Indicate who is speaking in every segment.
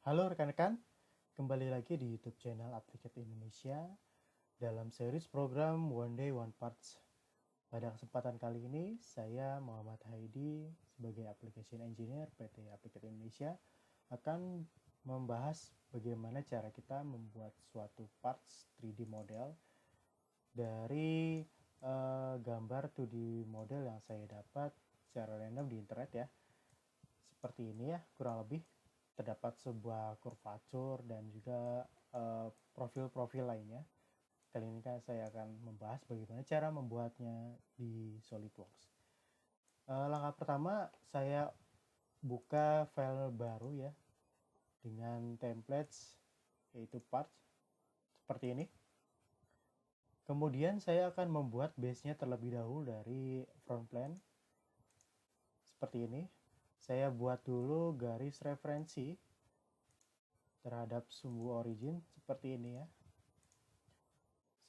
Speaker 1: Halo rekan-rekan, kembali lagi di YouTube channel Applicat Indonesia dalam series program One Day One Parts. Pada kesempatan kali ini, saya Muhammad Haidi sebagai Application Engineer PT Applicat Indonesia akan membahas bagaimana cara kita membuat suatu parts 3D model dari gambar 2D model yang saya dapat secara random di internet ya. Seperti ini ya, kurang lebih terdapat sebuah kurvatur dan juga profil-profil lainnya. Kali ini kan saya akan membahas bagaimana cara membuatnya di SolidWorks. Langkah pertama, saya buka file baru ya dengan templates yaitu parts seperti ini. Kemudian saya akan membuat base-nya terlebih dahulu dari front plane seperti ini. Saya buat dulu garis referensi terhadap sumbu origin seperti ini ya.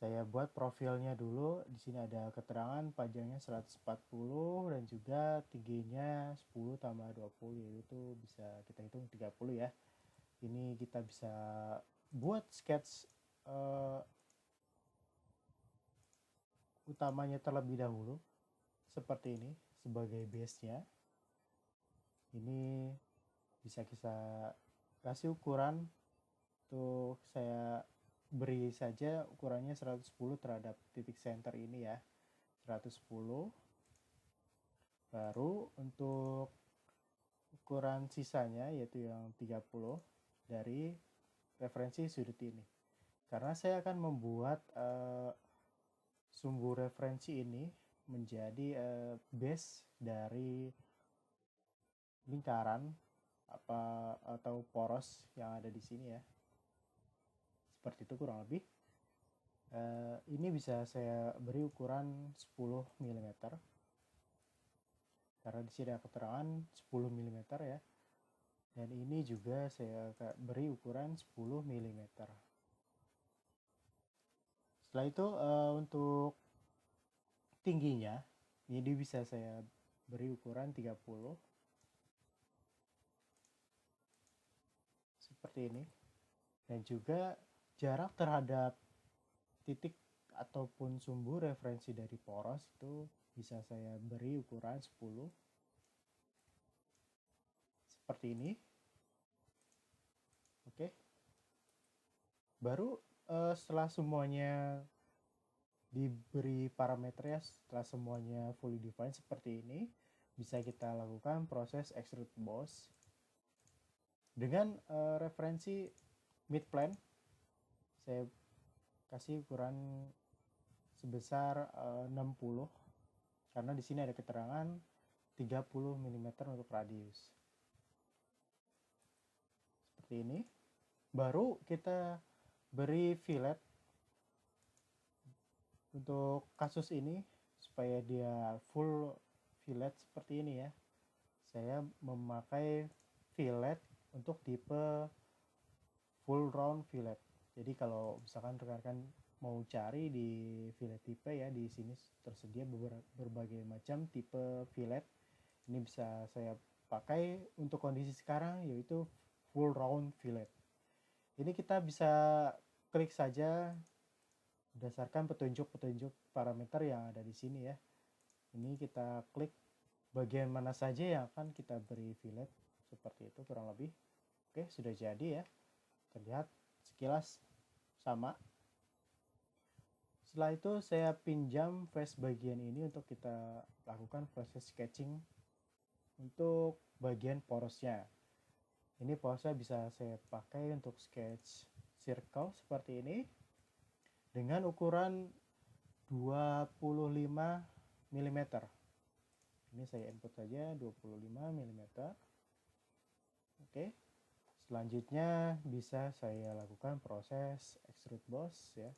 Speaker 1: Saya buat profilnya dulu. Di sini ada keterangan panjangnya 140 dan juga tingginya 10 tambah 20, yaitu bisa kita hitung 30 ya. Ini kita bisa buat sketch utamanya terlebih dahulu seperti ini sebagai base-nya. Ini bisa kita kasih ukuran. Untuk saya beri saja ukurannya 110 terhadap titik center ini ya, 110. Baru untuk ukuran sisanya yaitu yang 30 dari referensi sudut ini. Karena saya akan membuat sumbu referensi ini menjadi base dari lingkaran atau poros yang ada di sini ya. Seperti itu kurang lebih. Ini bisa saya beri ukuran 10 mm karena di sini ada keterangan 10 mm ya, dan ini juga saya beri ukuran 10 mm. Setelah itu untuk tingginya ini bisa saya beri ukuran 30 seperti ini, dan juga jarak terhadap titik ataupun sumbu referensi dari poros itu bisa saya beri ukuran 10 seperti ini. Oke, baru setelah semuanya diberi parameter ya, setelah semuanya fully defined seperti ini, bisa kita lakukan proses extrude boss dengan referensi mid plane. Saya kasih ukuran sebesar 60 karena di sini ada keterangan 30 mm untuk radius. Seperti ini. Baru kita beri fillet untuk kasus ini supaya dia full fillet seperti ini ya. Saya memakai fillet untuk tipe full round fillet. Jadi kalau misalkan rekan-rekan mau cari di fillet tipe ya, di sini tersedia berbagai macam tipe fillet. Ini bisa saya pakai untuk kondisi sekarang yaitu full round fillet. Ini kita bisa klik saja berdasarkan petunjuk-petunjuk parameter yang ada di sini ya. Ini kita klik bagian mana saja yang akan kita beri fillet seperti itu kurang lebih. Oke, sudah jadi ya. Terlihat sekilas sama. Setelah itu saya pinjam face bagian ini untuk kita lakukan proses sketching untuk bagian porosnya. Ini porosnya bisa saya pakai untuk sketch circle seperti ini dengan ukuran 25 mm. Ini saya input saja 25 mm. Oke. Selanjutnya bisa saya lakukan proses extrude boss ya.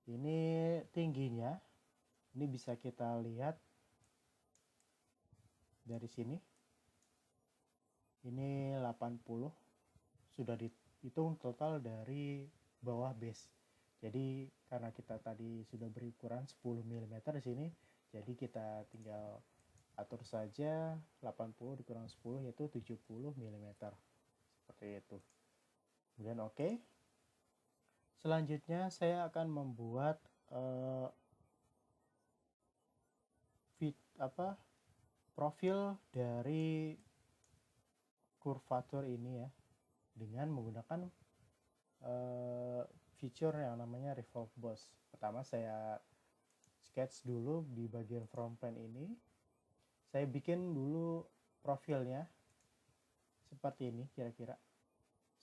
Speaker 1: Ini tingginya. Ini bisa kita lihat dari sini. Ini 80. Sudah dihitung total dari bawah base. Jadi karena kita tadi sudah beri ukuran 10 mm di sini, jadi kita tinggal atur saja 80 dikurang 10 yaitu 70 mm. Seperti itu. Kemudian oke. Selanjutnya saya akan membuat profil dari kurvatur ini ya, dengan menggunakan feature yang namanya revolve boss. Pertama saya sketch dulu di bagian front plane ini. Saya bikin dulu profilnya seperti ini kira-kira.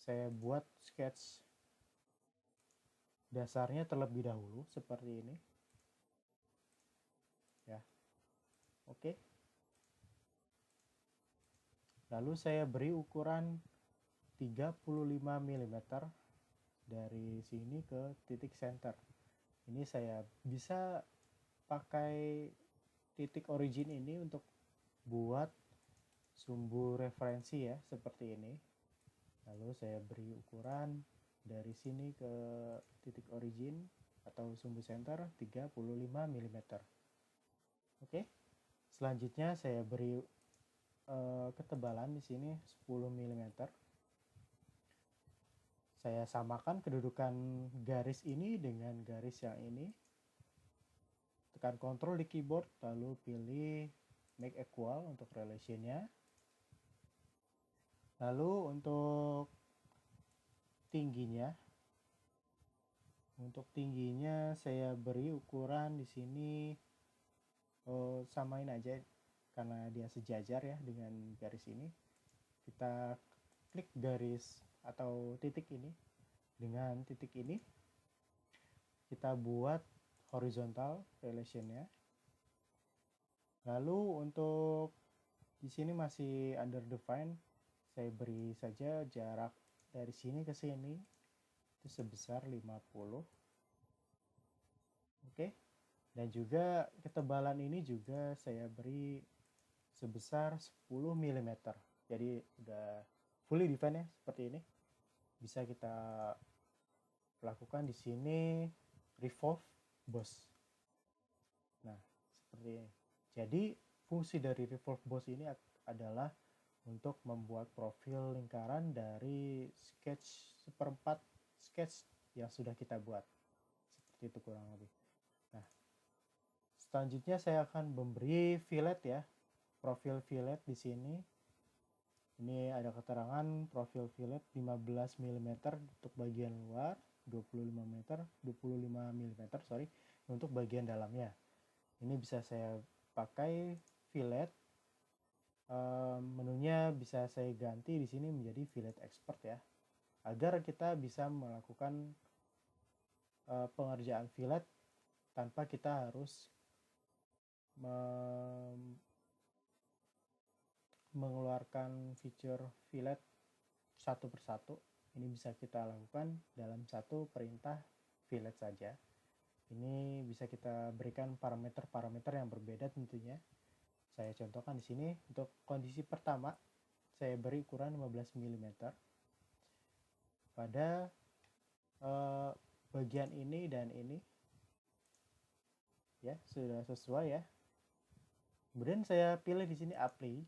Speaker 1: Saya buat sketch dasarnya terlebih dahulu seperti ini. Ya. Oke. Lalu saya beri ukuran 35 mm dari sini ke titik center. Ini saya bisa pakai titik origin ini untuk buat sumbu referensi ya, seperti ini. Lalu saya beri ukuran dari sini ke titik origin atau sumbu center 35 mm. Oke. Selanjutnya saya beri ketebalan di sini 10 mm. Saya samakan kedudukan garis ini dengan garis yang ini. Tekan Ctrl di keyboard, lalu pilih make equal untuk relationnya. Lalu untuk tingginya, saya beri ukuran di sini samain aja karena dia sejajar ya dengan garis ini. Kita klik garis atau titik ini dengan titik ini. Kita buat horizontal relationnya. Lalu untuk di sini masih under define, saya beri saja jarak dari sini ke sini itu sebesar 50. Oke. Dan juga ketebalan ini juga saya beri sebesar 10 mm. Jadi udah fully define ya, seperti ini. Bisa kita lakukan di sini revolve boss. Nah, seperti ini. Jadi fungsi dari revolve boss ini adalah untuk membuat profil lingkaran dari sketch seperempat sketch yang sudah kita buat. Seperti itu kurang lebih. Nah, selanjutnya saya akan memberi fillet ya. Profil fillet di sini. Ini ada keterangan profil fillet 15 mm untuk bagian luar, 25 mm untuk bagian dalamnya. Ini bisa saya pakai fillet. Menunya bisa saya ganti di sini menjadi fillet expert ya, agar kita bisa melakukan pengerjaan fillet tanpa kita harus mengeluarkan feature fillet satu persatu. Ini bisa kita lakukan dalam satu perintah fillet saja. Ini bisa kita berikan parameter-parameter yang berbeda tentunya. Saya contohkan di sini untuk kondisi pertama, saya beri ukuran 15 mm. Pada bagian ini dan ini, ya sudah sesuai ya. Kemudian saya pilih di sini apply,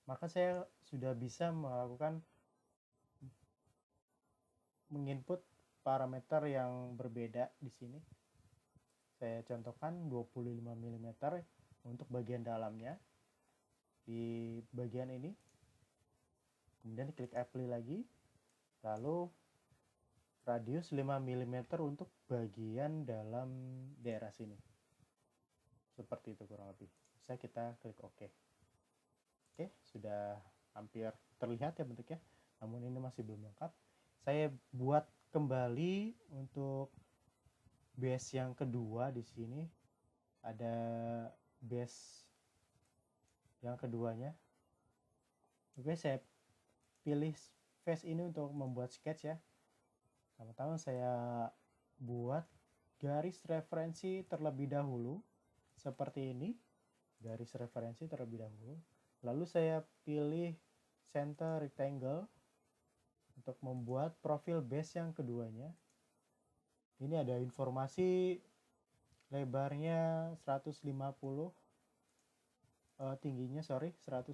Speaker 1: maka saya sudah bisa melakukan menginput parameter yang berbeda di sini. Saya contohkan 25 mm untuk bagian dalamnya di bagian ini. Kemudian klik apply lagi. Lalu radius 5 mm untuk bagian dalam daerah sini. Seperti itu kurang lebih. Bisa kita klik OK. Oke, sudah hampir terlihat ya bentuknya. Namun ini masih belum lengkap. Saya buat kembali untuk base yang kedua di sini. Ada base yang keduanya. Oke, saya pilih face ini untuk membuat sketch ya. Pertama saya buat garis referensi terlebih dahulu seperti ini. Garis referensi terlebih dahulu. Lalu saya pilih center rectangle untuk membuat profil base yang keduanya. Ini ada informasi lebarnya 150 tingginya 150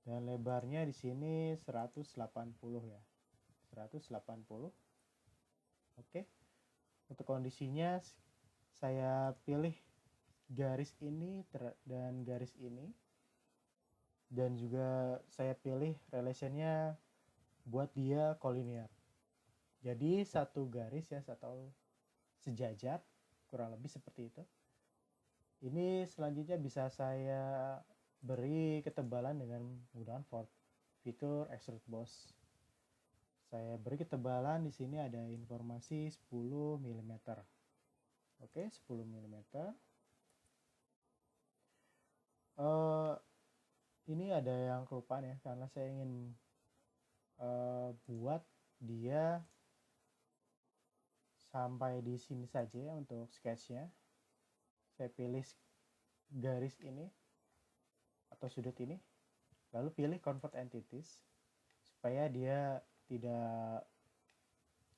Speaker 1: dan lebarnya di sini 180 ya. 180. Oke. Untuk kondisinya saya pilih garis ini dan garis ini, dan juga saya pilih relationnya buat dia kolinear. Jadi satu garis ya, atau sejajar, kurang lebih seperti itu. Ini selanjutnya bisa saya beri ketebalan dengan menggunakan fitur Extrude Boss. Saya beri ketebalan di sini ada informasi 10 mm. Oke, 10 mm. Ini ada yang kelupaan ya, karena saya ingin buat dia sampai di sini saja ya untuk sketchnya. Saya pilih garis ini atau sudut ini, lalu pilih Convert Entities supaya dia tidak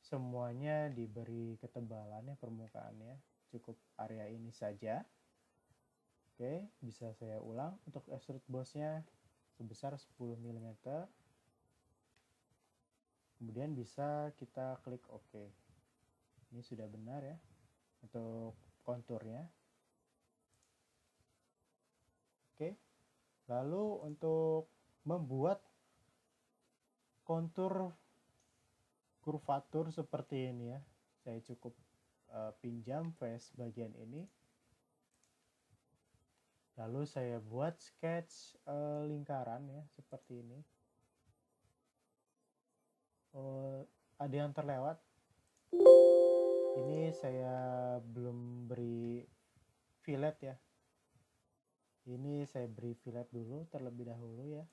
Speaker 1: semuanya diberi ketebalannya, permukaannya cukup area ini saja. Oke, bisa saya ulang. Untuk extrude bossnya sebesar 10 mm. Kemudian bisa kita klik OK. Ini sudah benar ya untuk konturnya. Oke, lalu untuk membuat kontur kurvatur seperti ini ya, saya cukup pinjam face bagian ini, lalu saya buat sketch lingkaran ya seperti ini. Ada yang terlewat, ini saya belum beri fillet ya, ini saya beri fillet dulu terlebih dahulu ya.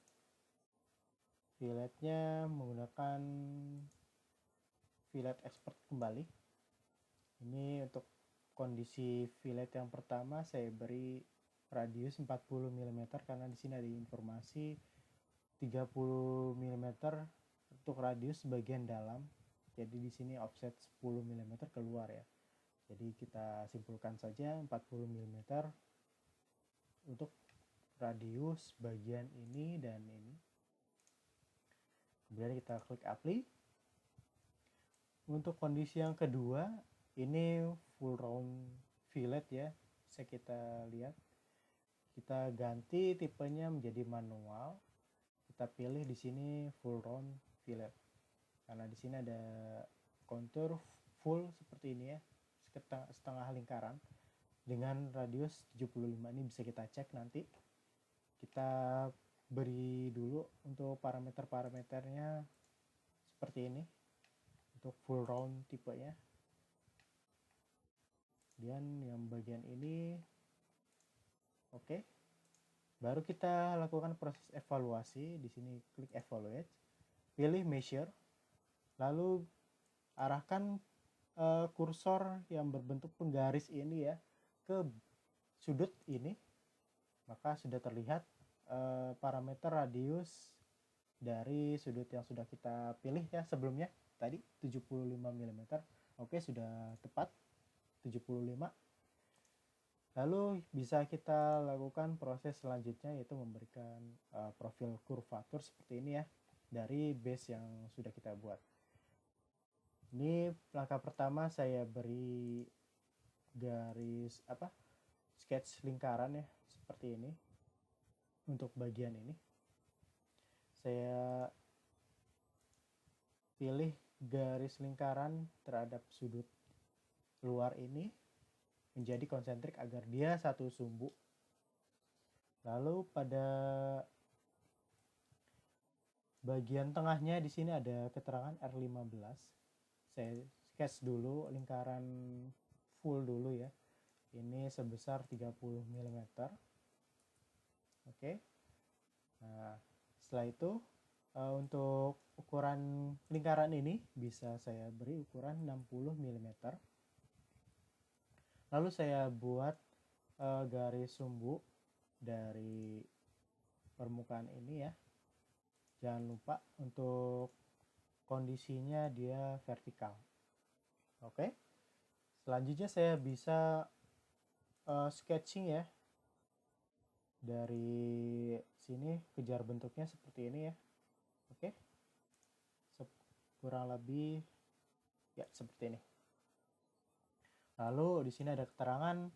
Speaker 1: Filletnya menggunakan fillet expert kembali. Ini untuk kondisi fillet yang pertama saya beri radius 40 mm karena di sini ada informasi 30 mm untuk radius bagian dalam. Jadi di sini offset 10 mm keluar ya. Jadi kita simpulkan saja 40 mm untuk radius bagian ini dan ini. Kemudian kita klik apply. Untuk kondisi yang kedua, ini full round fillet ya. Bisa kita lihat. Kita ganti tipenya menjadi manual. Kita pilih di sini full round fillet. Karena di sini ada kontur full seperti ini ya. Setengah lingkaran dengan radius 75. Ini bisa kita cek nanti. Kita beri dulu untuk parameter-parameternya seperti ini untuk full round tipenya. Kemudian yang bagian ini oke. Baru kita lakukan proses evaluasi. Di sini klik evaluate, pilih measure, lalu arahkan kursor yang berbentuk penggaris ini ya ke sudut ini, maka sudah terlihat parameter radius dari sudut yang sudah kita pilih ya sebelumnya tadi 75 mm. Oke, sudah tepat 75. Lalu bisa kita lakukan proses selanjutnya, yaitu memberikan profil kurvatur seperti ini ya dari base yang sudah kita buat. Ini langkah pertama, saya beri garis sketch lingkaran ya seperti ini. Untuk bagian ini saya pilih garis lingkaran terhadap sudut luar ini menjadi konsentrik agar dia satu sumbu. Lalu pada bagian tengahnya di sini ada keterangan R15. Saya sketch dulu lingkaran full dulu ya. Ini sebesar 30 mm. Oke. Nah, setelah itu untuk ukuran lingkaran ini bisa saya beri ukuran 60 mm. Lalu saya buat garis sumbu dari permukaan ini ya. Jangan lupa untuk kondisinya dia vertikal. Oke. Selanjutnya saya bisa sketching ya Dari sini kejar bentuknya seperti ini ya. Oke. Kurang lebih ya seperti ini. Lalu di sini ada keterangan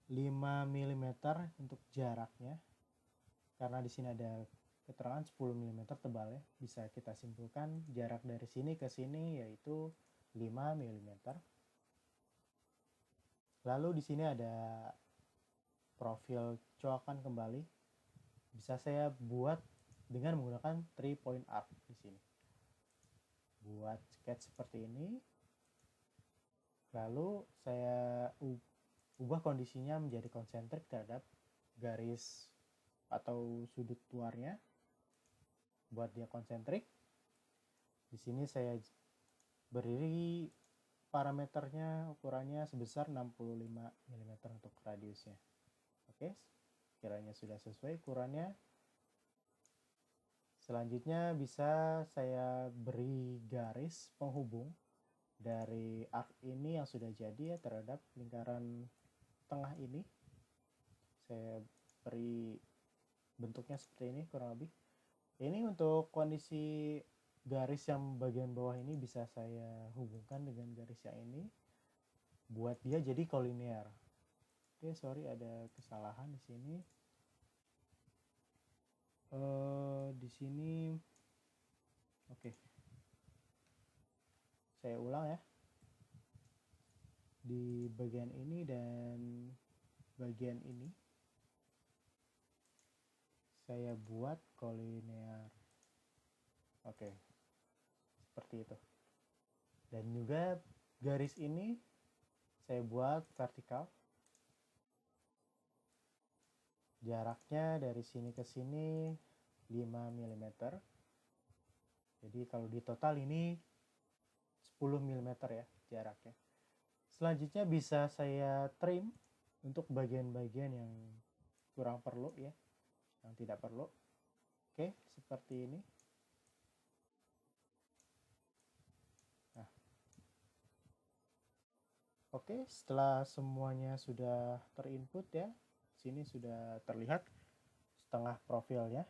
Speaker 1: 5 mm untuk jaraknya. Karena di sini ada keterangan 10 mm tebal ya. Bisa kita simpulkan jarak dari sini ke sini yaitu 5 mm. Lalu di sini ada profil coakan kembali. Bisa saya buat dengan menggunakan 3-point arc di sini. Buat sketch seperti ini. Lalu saya ubah kondisinya menjadi konsentrik terhadap garis atau sudut luarnya. Buat dia konsentrik. Di sini saya beri parameternya ukurannya sebesar 65 mm untuk radiusnya. Oke, kiranya sudah sesuai ukurannya. Selanjutnya bisa saya beri garis penghubung dari arc ini yang sudah jadi ya terhadap lingkaran tengah ini. Saya beri bentuknya seperti ini kurang lebih. Ini untuk kondisi garis yang bagian bawah ini bisa saya hubungkan dengan garis yang ini. Buat dia jadi kolinear. Oke, sorry ada kesalahan di sini. Di sini oke. Saya ulang ya. Di bagian ini dan bagian ini saya buat kolinear. Oke. Seperti itu. Dan juga garis ini saya buat vertikal. Jaraknya dari sini ke sini 5 mm. Jadi kalau di total ini 10 mm ya jaraknya. Selanjutnya bisa saya trim untuk bagian-bagian yang kurang perlu ya, yang tidak perlu. Oke, seperti ini. Nah. Oke, setelah semuanya sudah terinput ya, sini sudah terlihat setengah profilnya.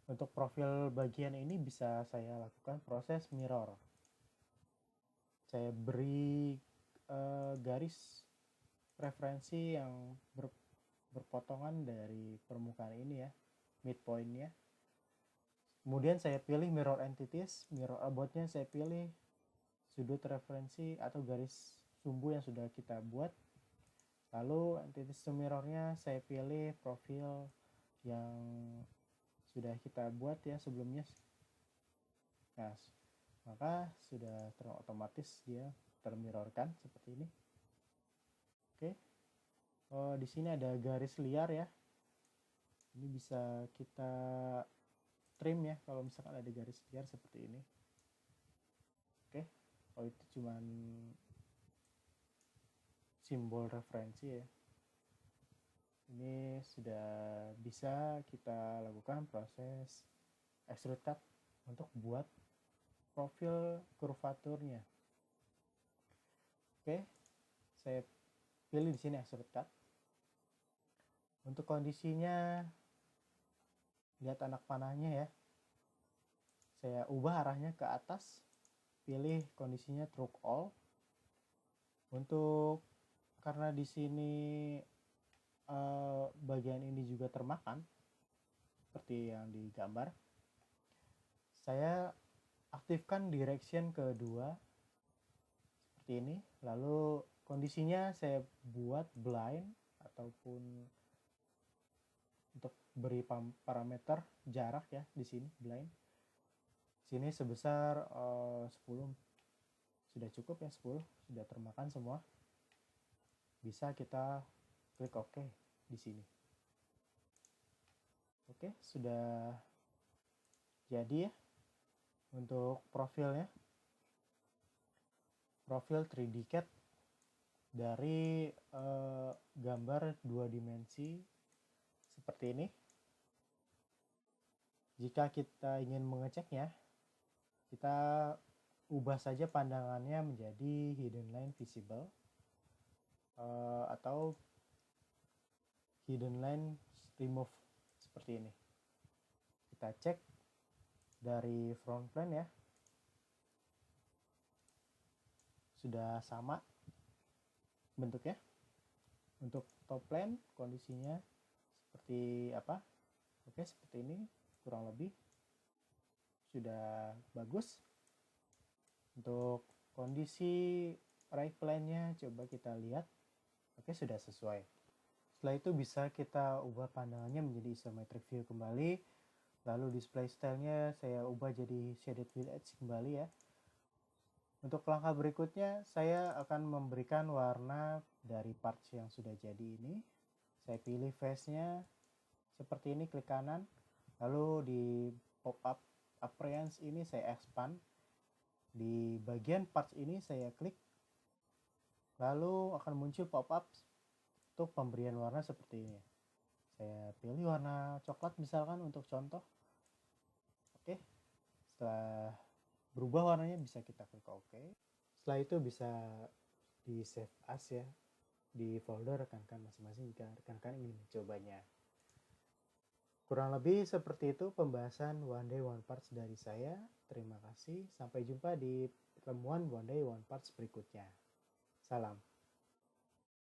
Speaker 1: Untuk profil bagian ini bisa saya lakukan proses mirror. Saya beri garis referensi yang berpotongan dari permukaan ini ya, midpointnya. Kemudian saya pilih mirror entities, mirror aboutnya saya pilih sudut referensi atau garis sumbu yang sudah kita buat. Lalu entities to mirrornya saya pilih profil yang sudah kita buat ya sebelumnya. Nah, maka sudah otomatis dia termirrorkan seperti ini. Oke. Di sini ada garis liar ya. Ini bisa kita trim ya kalau misalkan ada garis liar seperti ini. Oke. Itu cuman simbol referensi ya. Ini sudah bisa kita lakukan proses extrude cut untuk buat profil kurvaturnya. Oke, saya pilih di sini extrude cut. Untuk kondisinya, lihat anak panahnya ya. Saya ubah arahnya ke atas, pilih kondisinya stroke all. Untuk karena di sini bagian ini juga termakan seperti yang digambar, saya aktifkan direction kedua seperti ini. Lalu kondisinya saya buat blind ataupun untuk beri parameter jarak ya di sini blind. Sini sebesar 10 sudah cukup ya, 10 sudah termakan semua. Bisa kita klik OK di sini. Oke, sudah jadi ya untuk profilnya. Profil 3D CAD dari gambar 2 dimensi seperti ini. Jika kita ingin mengeceknya, kita ubah saja pandangannya menjadi hidden line visible atau hidden line remove seperti ini. Kita cek dari front plane ya, sudah sama bentuknya. Untuk top plane kondisinya seperti apa? Oke, seperti ini kurang lebih sudah bagus. Untuk kondisi right plane-nya coba kita lihat. Oke, sudah sesuai. Setelah itu bisa kita ubah pandangannya menjadi isometric view kembali. Lalu display style-nya saya ubah jadi shaded with edge kembali ya. Untuk langkah berikutnya saya akan memberikan warna dari parts yang sudah jadi ini. Saya pilih face-nya seperti ini, klik kanan. Lalu di pop-up appearance ini saya expand. Di bagian parts ini saya klik. Lalu akan muncul pop-up untuk pemberian warna seperti ini. Saya pilih warna coklat misalkan untuk contoh. Oke, setelah berubah warnanya bisa kita klik OK. Setelah itu bisa di save as ya di folder rekan-rekan masing-masing jika rekan-rekan ingin mencobanya. Kurang lebih seperti itu pembahasan One Day One Parts dari saya. Terima kasih. Sampai jumpa di pertemuan One Day One Parts berikutnya. Salam.